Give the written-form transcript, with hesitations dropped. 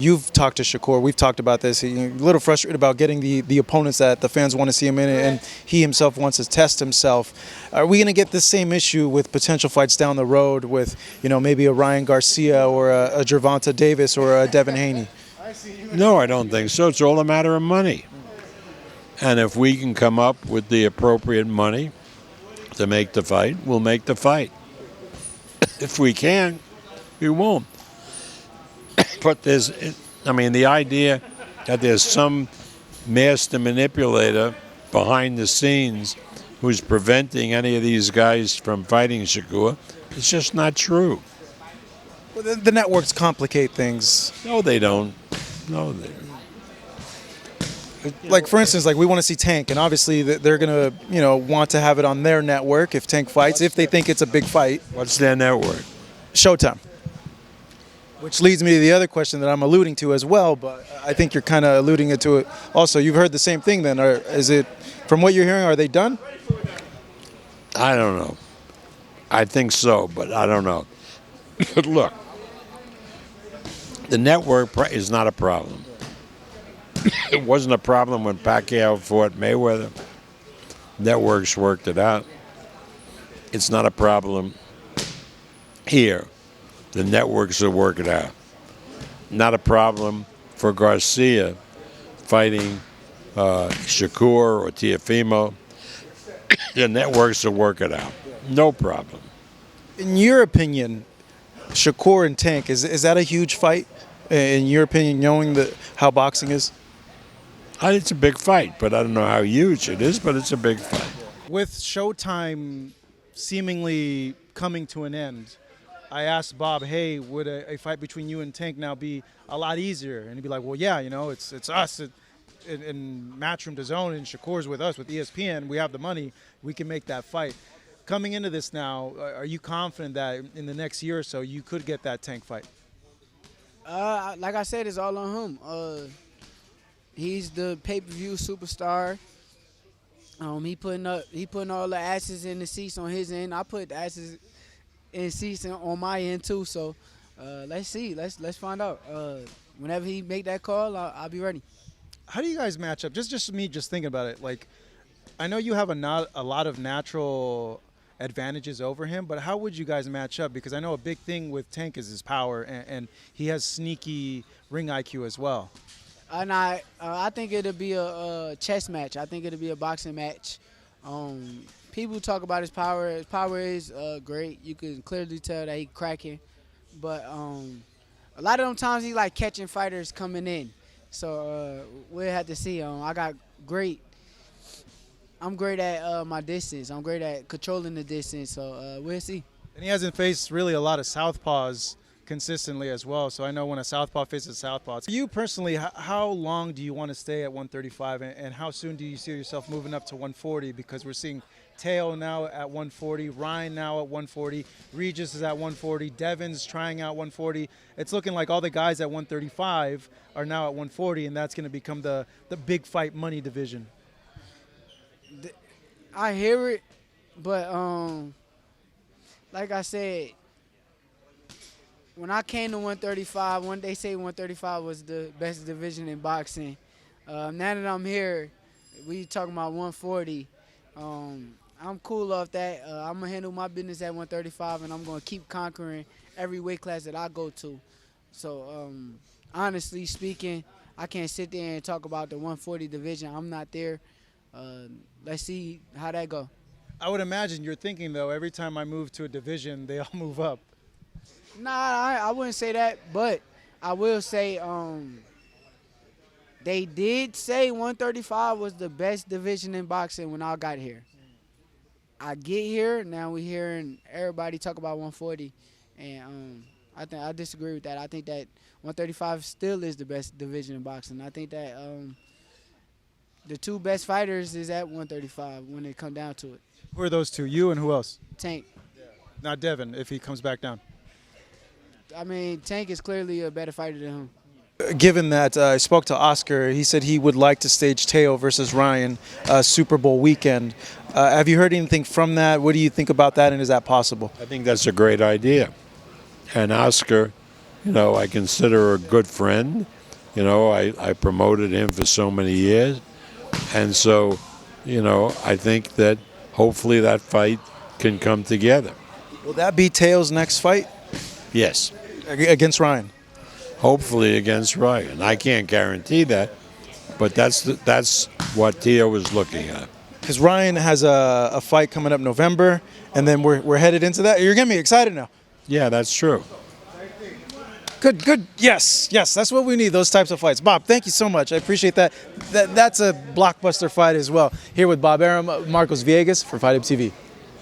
You've talked to Shakur. We've talked about this. He's a little frustrated about getting the opponents that the fans want to see him in, and he himself wants to test himself. Are we going to get the same issue with potential fights down the road with, maybe a Ryan Garcia or a Gervonta Davis or a Devin Haney? No, I don't think so. It's all a matter of money. And if we can come up with the appropriate money to make the fight, we'll make the fight. If we can't, we won't. But the idea that there's some master manipulator behind the scenes who's preventing any of these guys from fighting Shakur, it's just not true. Well, the networks complicate things. No, they don't. No, they Like, for instance, we want to see Tank, and obviously they're going to, want to have it on their network if Tank fights, if they think it's a big fight. What's their network? Showtime. Which leads me to the other question that I'm alluding to as well, but I think you're kind of alluding to it also. You've heard the same thing then. From what you're hearing, are they done? I don't know. I think so, but I don't know. But look, the network is not a problem. It wasn't a problem when Pacquiao fought Mayweather. Networks worked it out. It's not a problem here. The networks will work it out. Not a problem for Garcia fighting Shakur or Teofimo. The networks will work it out. No problem. In your opinion, Shakur and Tank, is that a huge fight? In your opinion, knowing how boxing is? It's a big fight, but I don't know how huge it is, but it's a big fight. With Showtime seemingly coming to an end, I asked Bob, hey, would a fight between you and Tank now be a lot easier? And he'd be like, well, yeah, it's us in Matchroom DAZN, and Shakur's with us, with ESPN. We have the money. We can make that fight. Coming into this now, are you confident that in the next year or so you could get that Tank fight? Like I said, it's all on him. He's the pay-per-view superstar. He putting all the asses in the seats on his end. I put the asses in seats on my end too. So let's see. Let's find out. Whenever he make that call, I'll be ready. How do you guys match up? Just me thinking about it. I know you have a lot of natural advantages over him, but how would you guys match up? Because I know a big thing with Tank is his power, and he has sneaky ring IQ as well. And I think it'll be a chess match. I think it'll be a boxing match. People talk about his power. His power is great. You can clearly tell that he's cracking. But a lot of them times he like catching fighters coming in. So we'll have to see. I'm great at my distance. I'm great at controlling the distance. So we'll see. And he hasn't faced really a lot of southpaws consistently as well. So I know when a southpaw faces southpaw. For you personally, how long do you want to stay at 135, and how soon do you see yourself moving up to 140? Because we're seeing Teo now at 140, Ryan now at 140, Regis is at 140, Devin's trying out 140. It's looking like all the guys at 135 are now at 140, and that's going to become the big fight money division. I hear it, but like I said, when I came to 135, when they say 135 was the best division in boxing, now that I'm here, we talking about 140. I'm cool off that. I'm going to handle my business at 135, and I'm going to keep conquering every weight class that I go to. So, honestly speaking, I can't sit there and talk about the 140 division. I'm not there. Let's see how that go. I would imagine you're thinking, though, every time I move to a division, they all move up. Nah, I wouldn't say that, but I will say they did say 135 was the best division in boxing when I got here. I get here, now we're hearing everybody talk about 140, and I disagree with that. I think that 135 still is the best division in boxing. I think that the two best fighters is at 135 when it come down to it. Who are those two? You and who else? Tank. Not Devin, if he comes back down. I mean, Tank is clearly a better fighter than him. Given that I spoke to Oscar, he said he would like to stage Teo versus Ryan Super Bowl weekend. Have you heard anything from that? What do you think about that, and is that possible? I think that's a great idea. And Oscar I consider a good friend. I promoted him for so many years. And so, I think that hopefully that fight can come together. Will that be Teo's next fight Yes, against Ryan? hopefully against Ryan. I can't guarantee that, but that's what Teo was looking at. Because Ryan has a fight coming up November, and then we're headed into that. You're getting me excited now. Yeah, that's true. Good. Yes, that's what we need, those types of fights. Bob, thank you so much. I appreciate that. That's a blockbuster fight as well. Here with Bob Arum, Marcos Viegas for Fight Up TV.